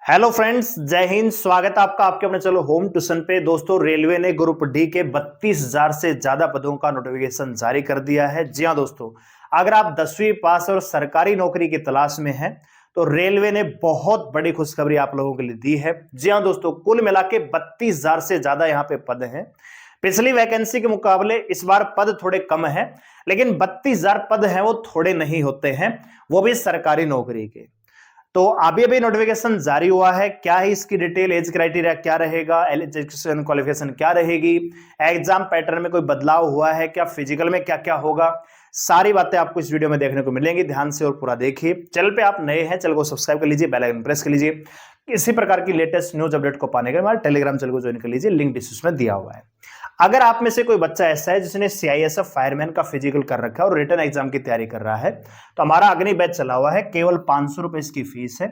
Hello friends, जय हिंद। स्वागत है आपका आपके अपने चलो होम ट्यूशन पे। दोस्तों, रेलवे ने ग्रुप डी के 32,000 से ज्यादा पदों का नोटिफिकेशन जारी कर दिया है। जी हाँ दोस्तों, अगर आप 10वीं पास और सरकारी नौकरी की तलाश में हैं तो रेलवे ने बहुत बड़ी खुशखबरी आप लोगों के लिए दी है। जी हाँ दोस्तों, कुल मिला के 32,000 से ज्यादा यहाँ पे पद हैं। पिछली वैकेंसी के मुकाबले इस बार पद थोड़े कम है, लेकिन 32,000 पद हैं वो थोड़े नहीं होते हैं, वो भी सरकारी नौकरी के। तो अभी अभी नोटिफिकेशन जारी हुआ है। क्या है इसकी डिटेल, एज क्राइटेरिया क्या रहेगा, एजुकेशन क्वालिफिकेशन क्या रहेगी, एग्जाम पैटर्न में कोई बदलाव हुआ है क्या, फिजिकल में क्या क्या होगा, सारी बातें आपको इस वीडियो में देखने को मिलेंगी। ध्यान से और पूरा देखिए। चैनल पे आप नए हैं, चैनल को सब्सक्राइब कर लीजिए, बेल आइकन प्रेस कर लीजिए। इसी प्रकार की लेटेस्ट न्यूज अपडेट को पाने के लिए हमारे टेलीग्राम चैनल को ज्वाइन कर लीजिए, लिंक डिस्क्रिप्शन में दिया हुआ है। अगर आप में से कोई बच्चा ऐसा है जिसने सीआईएसएफ फायरमैन का फिजिकल कर रखा है और रिटर्न एग्जाम की तैयारी कर रहा है, तो हमारा अग्नि बैच चला हुआ है। केवल 500 रुपए इसकी फीस है।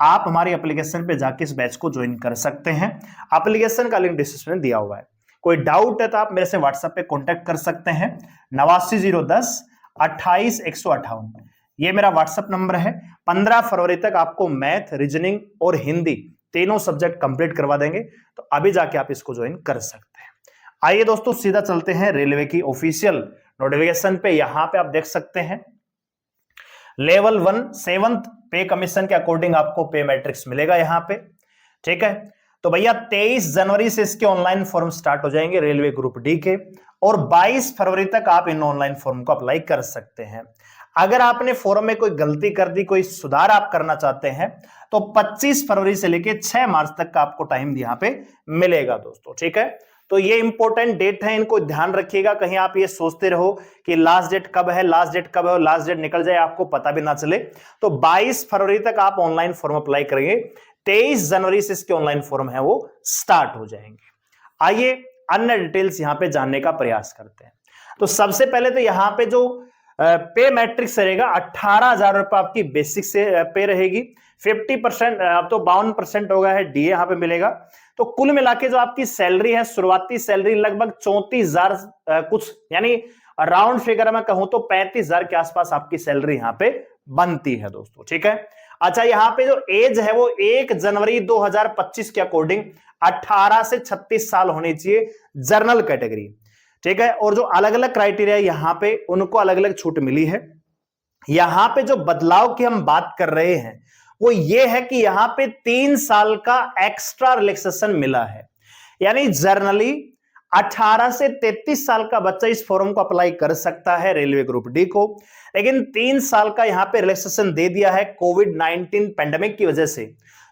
आप हमारी एप्लीकेशन पे जाके इस बैच को ज्वाइन कर सकते हैं। एप्लीकेशन का लिंक डिस्क्रिप्शन में दिया हुआ है। कोई डाउट है तो आप मेरे से व्हाट्सएप पे कांटेक्ट कर सकते हैं। 89 010 28 158 ये मेरा व्हाट्सएप नंबर है। 15 फरवरी तक आपको मैथ, रीजनिंग और हिंदी तीनों सब्जेक्ट कंप्लीट करवा देंगे, तो अभी जाके आप इसको ज्वाइन कर सकते हैं। आइए दोस्तों, सीधा चलते हैं रेलवे की ऑफिशियल नोटिफिकेशन पे। यहां पे आप देख सकते हैं लेवल 1 7th पे कमीशन के अकॉर्डिंग आपको पे मैट्रिक्स मिलेगा यहां पे। ठीक है, तो भैया 23 जनवरी से इसके ऑनलाइन फॉर्म स्टार्ट हो जाएंगे रेलवे ग्रुप डी के, और 22 फरवरी तक आप इन ऑनलाइन फॉर्म को अप्लाई कर सकते हैं। अगर आपने फॉर्म में कोई गलती कर दी, कोई सुधार आप करना चाहते हैं, तो 25 फरवरी से लेकर 6 मार्च तक का आपको टाइम यहां पे मिलेगा दोस्तों। ठीक है, तो ये इंपॉर्टेंट डेट है, इनको ध्यान रखिएगा। कहीं आप ये सोचते रहो कि लास्ट डेट कब है, लास्ट डेट कब है, और लास्ट डेट निकल जाए आपको पता भी ना चले। तो 22 फरवरी तक आप ऑनलाइन फॉर्म अप्लाई करेंगे। 23 जनवरी से इसके ऑनलाइन फॉर्म है वो स्टार्ट हो जाएंगे। आइए अन्य डिटेल्स यहां पे जानने का प्रयास करते हैं। तो सबसे पहले तो यहां पे जो पे मैट्रिक्स रहेगा, 18,000 रुपए आपकी बेसिक से पे रहेगी। 50% अब तो 52% हो गया है, डी यहां पे मिलेगा। तो कुल मिला के जो आपकी सैलरी है, शुरुआती सैलरी लगभग 34,000 कुछ, यानी राउंड फिगर में कहूं तो 35,000 के आसपास आपकी सैलरी यहां पे बनती है दोस्तों। ठीक है, अच्छा यहां पे जो एज है वो 1 जनवरी 2025 के अकॉर्डिंग 18 से 36 साल होनी चाहिए, जनरल कैटेगरी। ठीक है, और जो अलग अलग क्राइटेरिया यहां पे उनको अलग अलग छूट मिली है। यहां पे जो बदलाव की हम बात कर रहे हैं वो ये है कि यहां पे 3 साल का एक्स्ट्रा रिलैक्सेशन मिला है। यानी जर्नली 18 से 33 साल का बच्चा इस फॉर्म को अप्लाई कर सकता है रेलवे ग्रुप डी को, लेकिन 3 साल का यहां पे रिलैक्सेशन दे दिया है कोविड-19 पेंडेमिक की वजह से।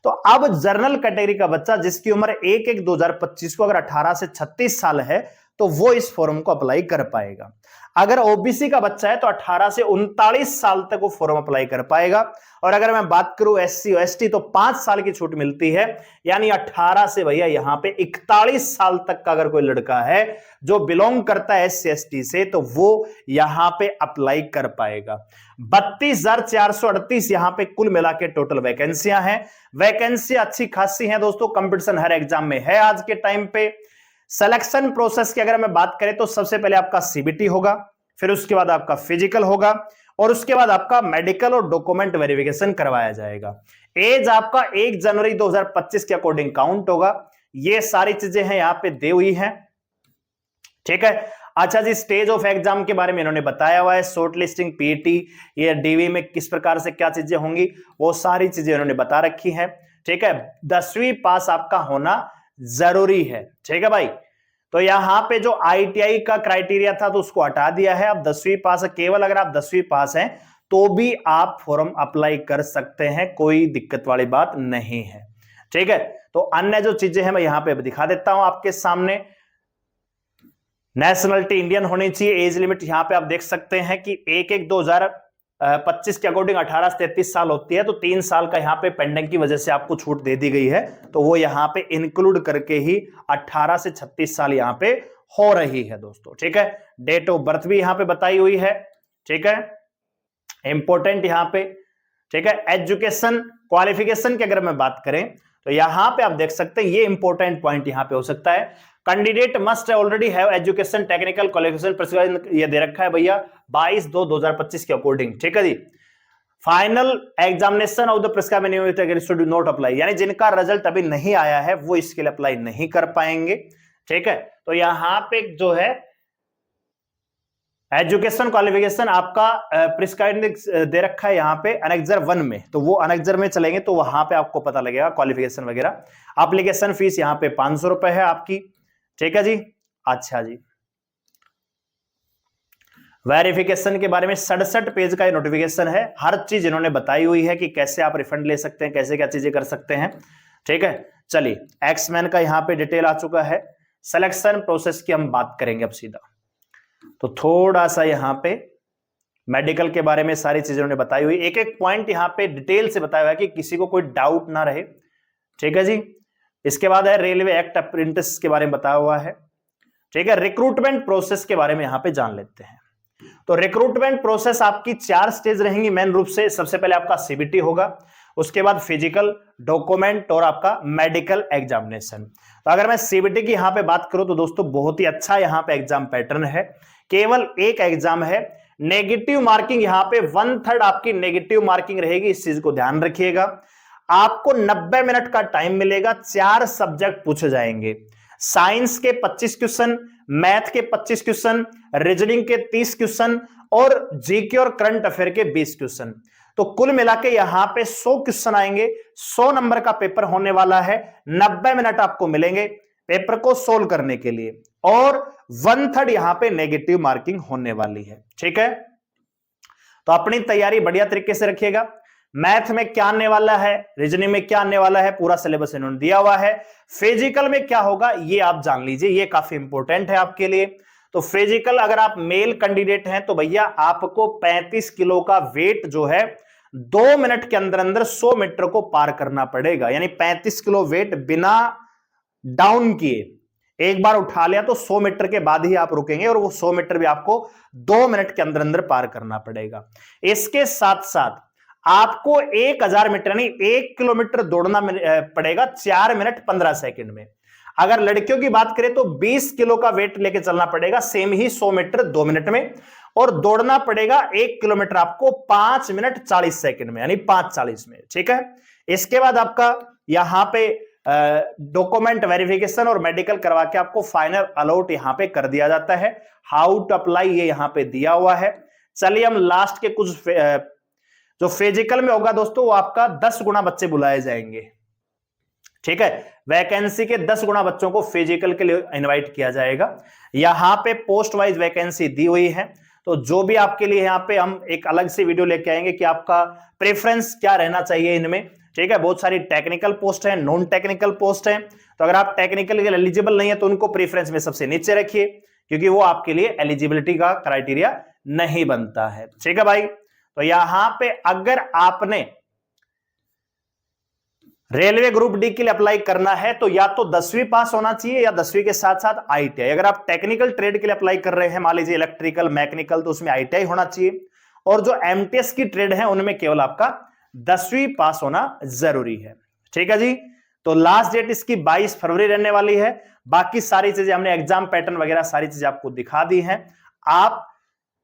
तो अब जनरल कैटेगरी का बच्चा जिसकी उम्र 1/1/2025 को अगर 18 से 36 साल है तो वो इस फॉर्म को अप्लाई कर पाएगा। अगर ओबीसी का बच्चा है तो 18 से 39 साल तक वो फॉर्म अप्लाई कर पाएगा। और अगर मैं बात करूं एससी और एसटी तो 5 साल की छूट मिलती है, यानी 18 से भैया यहां पे 41 साल तक का अगर कोई लड़का है जो बिलोंग करता है एससी एसटी से तो वो यहां पे अप्लाई कर पाएगा। 32,438 यहां पे कुल मिला के टोटल वैकेंसियां हैं। वैकेंसी अच्छी खासी है दोस्तों, कंपटीशन हर एग्जाम में है आज के टाइम पे। सिलेक्शन प्रोसेस की अगर मैं बात करें तो सबसे पहले आपका सीबीटी होगा, फिर उसके बाद आपका फिजिकल होगा, और उसके बाद आपका मेडिकल और डॉक्यूमेंट वेरिफिकेशन करवाया जाएगा। एज आपका 1 जनवरी 2025 के अकॉर्डिंग काउंट होगा। ये सारी चीजें हैं यहां पे दी हुई हैं। ठीक है, अच्छा जी, स्टेज ऑफ एग्जाम के बारे में इन्होंने बताया हुआ है। शॉर्ट लिस्टिंग, पीटी, ये डीवी में किस प्रकार से क्या चीजें होंगी वो सारी चीजें इन्होंने बता रखी है। ठीक है, 10वीं पास आपका होना जरूरी है। ठीक है भाई, तो यहां पे जो आईटीआई का क्राइटेरिया था तो उसको हटा दिया है। अब 10वीं पास है, केवल अगर आप 10वीं पास हैं तो भी आप फॉर्म अप्लाई कर सकते हैं, कोई दिक्कत वाली बात नहीं है। ठीक है, तो अन्य जो चीजें हैं मैं यहां पे दिखा देता हूं आपके सामने। नेशनलिटी इंडियन होनी चाहिए। एज लिमिट यहां पे आप देख सकते हैं कि 1/1/2025 के अकॉर्डिंग 18 से 33 साल होती है, तो 3 साल का यहां पे पेंडिंग की वजह से आपको छूट दे दी गई है, तो वो यहां पे इंक्लूड करके ही 18 से 36 साल यहां पे हो रही है दोस्तों। ठीक है, डेट ऑफ बर्थ भी यहां पे बताई हुई है। ठीक है, इंपॉर्टेंट यहां पे। ठीक है, एजुकेशन क्वालिफिकेशन की अगर मैं बात करें तो यहां पे आप देख सकते हैं, ये इंपॉर्टेंट पॉइंट यहां पे हो सकता है। Candidate must already have education technical qualification, ये दे रखा है भैया 22/2/2025 के अकॉर्डिंग। ठीक है जी, final examination of the prescribed should not apply, यानी जिनका रिजल्ट अभी नहीं आया है वो इसके लिए अप्लाई नहीं कर पाएंगे। ठीक है, तो यहां पे जो है एजुकेशन क्वालिफिकेशन आपका प्रिस्क्राइब्ड दे रखा है यहां पे अनेक्जर 1 में, तो वो अनेक्जर में चलेंगे तो वहां पे आपको पता लगेगा क्वालिफिकेशन वगैरह। एप्लीकेशन फीस यहां पे 500 रुपए है आपकी। ठीक है जी, अच्छा जी। वेरिफिकेशन के बारे में 67 पेज का ये नोटिफिकेशन है, हर चीज इन्होंने बताई हुई है कि कैसे आप रिफंड ले सकते हैं, कैसे क्या चीजें कर सकते हैं। ठीक है, चलिए एक्समैन का यहां पे डिटेल आ चुका है। सिलेक्शन प्रोसेस की हम बात करेंगे अब सीधा, तो थोड़ा सा यहां पे मेडिकल के बारे में सारी चीजें उन्होंने बताई हुई, एक एक पॉइंट यहां पे डिटेल से बताया हुआ है कि किसी को कोई डाउट ना रहे। ठीक है जी, इसके बाद है रेलवे एक्ट अप्रेंटिस के बारे में बताया हुआ है। ठीक है, रिक्रूटमेंट प्रोसेस के बारे में यहां पे जान लेते हैं। तो रिक्रूटमेंट प्रोसेस आपकी 4 स्टेज रहेंगी मेन रूप से। सबसे पहले आपका सीबीटी होगा, उसके बाद फिजिकल, डॉक्यूमेंट और आपका मेडिकल एग्जामिनेशन। तो अगर मैं सीबीटी की यहां पे बात करूं तो दोस्तों बहुत ही अच्छा यहां पे एग्जाम पैटर्न है, केवल एक एग्जाम है। नेगेटिव मार्किंग यहां पे 1/3 आपकी नेगेटिव मार्किंग रहेगी, इस चीज को ध्यान रखिएगा। आपको 90 मिनट का टाइम मिलेगा, 4 सब्जेक्ट पूछे जाएंगे। साइंस के 25 क्वेश्चन, मैथ के 25 क्वेश्चन, रीजनिंग के 30 क्वेश्चन और जीके और करंट अफेयर के 20 क्वेश्चन। तो कुल मिला के यहां पे 100 क्वेश्चन आएंगे, 100 नंबर का पेपर होने वाला है। 90 मिनट आपको मिलेंगे पेपर को सोल्व करने के लिए, और 1/3 यहां पे नेगेटिव मार्किंग होने वाली है। ठीक है, तो अपनी तैयारी बढ़िया तरीके से रखिएगा। मैथ में क्या आने वाला है, रीजनिंग में क्या आने वाला है, पूरा सिलेबस इन्होंने दिया हुआ है। फिजिकल में क्या होगा ये आप जान लीजिए, ये काफी इंपॉर्टेंट है आपके लिए। तो फिजिकल अगर आप मेल कैंडिडेट हैं तो भैया आपको 35 किलो का वेट जो है 2 मिनट के अंदर अंदर 100 मीटर को पार करना पड़ेगा। यानी 35 किलो वेट बिना डाउन किए एक बार उठा लिया तो 100 मीटर के बाद ही आप रुकेंगे, और वो 100 मीटर भी आपको 2 मिनट के अंदर अंदर पार करना पड़ेगा। इसके साथ साथ आपको 1000 मीटर यानी 1 किलोमीटर दौड़ना पड़ेगा 4 मिनट 15 सेकंड में। अगर लड़कियों की बात करें तो 20 किलो का वेट लेके चलना पड़ेगा, सेम ही 100 मीटर 2 मिनट में, और दौड़ना पड़ेगा 1 किलोमीटर आपको 5 मिनट 40 सेकंड में, यानी 5:40 में। ठीक है, इसके बाद आपका यहां पे डॉक्यूमेंट वेरिफिकेशन और मेडिकल करवा के आपको फाइनल अलॉट यहां पे कर दिया जाता है। हाउ टू अप्लाई ये यहां पे दिया हुआ है। चलिए हम लास्ट के कुछ जो फिजिकल में होगा दोस्तों, वो आपका 10 गुना बच्चे बुलाए जाएंगे। ठीक है, वैकेंसी के 10 गुना बच्चों को फिजिकल के लिए इनवाइट किया जाएगा। यहां पे पोस्ट वाइज वैकेंसी दी हुई है, तो जो भी आपके लिए यहाँ पे हम एक अलग से वीडियो लेके आएंगे कि आपका प्रेफरेंस क्या रहना चाहिए इनमें। ठीक है, बहुत सारी टेक्निकल पोस्ट है, नॉन टेक्निकल पोस्ट है, तो अगर आप टेक्निकल के लिए एलिजिबल नहीं है तो उनको प्रेफरेंस में सबसे नीचे रखिए, क्योंकि वो आपके लिए एलिजिबिलिटी का क्राइटेरिया नहीं बनता है। ठीक है भाई, तो यहां पे अगर आपने रेलवे ग्रुप डी के लिए अप्लाई करना है तो या तो 10वीं पास होना चाहिए या 10वीं के साथ साथ आईटीआई। अगर आप टेक्निकल ट्रेड के लिए अप्लाई कर रहे हैं, मान लीजिए इलेक्ट्रिकल, मैकेनिकल, तो उसमें आईटीआई होना चाहिए। और जो एमटीएस की ट्रेड है उनमें केवल आपका 10वीं पास होना जरूरी है। ठीक है जी, तो लास्ट डेट इसकी 22 फरवरी रहने वाली है। बाकी सारी चीजें हमने एग्जाम पैटर्न वगैरह सारी चीजें आपको दिखा दी हैं। आप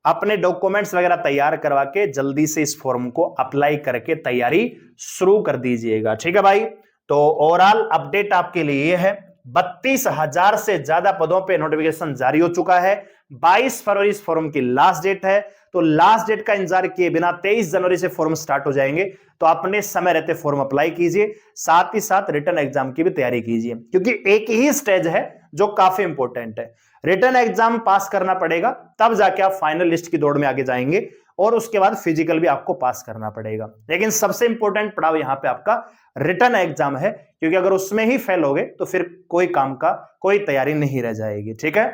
अपने डॉक्यूमेंट्स वगैरह तैयार करवा के जल्दी से इस फॉर्म को अप्लाई करके तैयारी शुरू कर दीजिएगा। ठीक है भाई, तो ओवरऑल अपडेट आपके लिए यह है, 32,000 से ज्यादा पदों पे नोटिफिकेशन जारी हो चुका है। 22 फरवरी इस फॉर्म की लास्ट डेट है, तो लास्ट डेट का इंतजार किए बिना 23 जनवरी से फॉर्म स्टार्ट हो जाएंगे, तो अपने समय रहते फॉर्म अप्लाई कीजिए, साथ ही साथ रिटर्न एग्जाम की भी तैयारी कीजिए, क्योंकि एक ही स्टेज है जो काफी इंपॉर्टेंट है। रिटर्न एग्जाम पास करना पड़ेगा, तब जाके आप फाइनल लिस्ट की दौड़ में आगे जाएंगे, और उसके बाद फिजिकल भी आपको पास करना पड़ेगा। लेकिन सबसे इंपॉर्टेंट पड़ाव यहां पे आपका रिटर्न एग्जाम है, क्योंकि अगर उसमें ही फेल हो गए तो फिर कोई काम का कोई तैयारी नहीं रह जाएगी। ठीक है,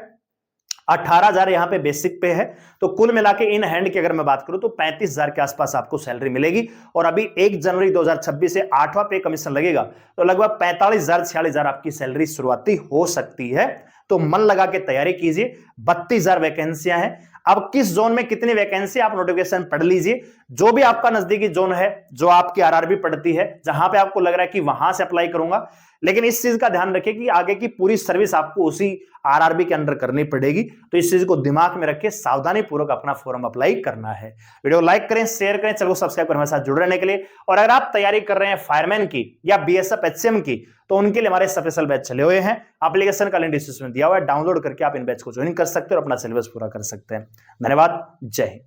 18,000 यहां पे बेसिक पे है, तो कुल मिला के इन हैंड की अगर मैं बात करूं तो 35,000 के आसपास आपको सैलरी मिलेगी। और अभी 1 जनवरी 2026 से 8वां पे कमीशन लगेगा, तो लगभग 45,000-46,000 आपकी सैलरी शुरुआती हो सकती है। तो मन लगा के तैयारी कीजिए। 32,000 वैकेंसियां हैं। अब किस जोन में कितनी वैकेंसी, आप नोटिफिकेशन पढ़ लीजिए। जो भी आपका नजदीकी जोन है, जो आपकी आरआरबी पड़ती है, जहां पे आपको लग रहा है कि वहां से अप्लाई करूंगा, लेकिन इस चीज का ध्यान रखें कि आगे की पूरी सर्विस आपको उसी आरआरबी के अंडर करनी पड़ेगी, तो इस चीज को दिमाग में रख के सावधानी पूर्वक अपना फॉर्म अप्लाई करना है। वीडियो लाइक करें, शेयर करें, चैनल को सब्सक्राइब करें हमारे साथ जुड़े रहने के लिए। और अगर आप तैयारी कर रहे हैं फायरमैन की या बीएसएफ एचसीएम की, तो उनके लिए हमारे स्पेशल बैच चले हुए हैं। एप्लीकेशन का लिंक डिस्क्रिप्शन में दिया हुआ है, डाउनलोड करके आप इन बैच को ज्वाइन कर सकते हैं और अपना सिलेबस पूरा कर सकते हैं। धन्यवाद, जय हिंद।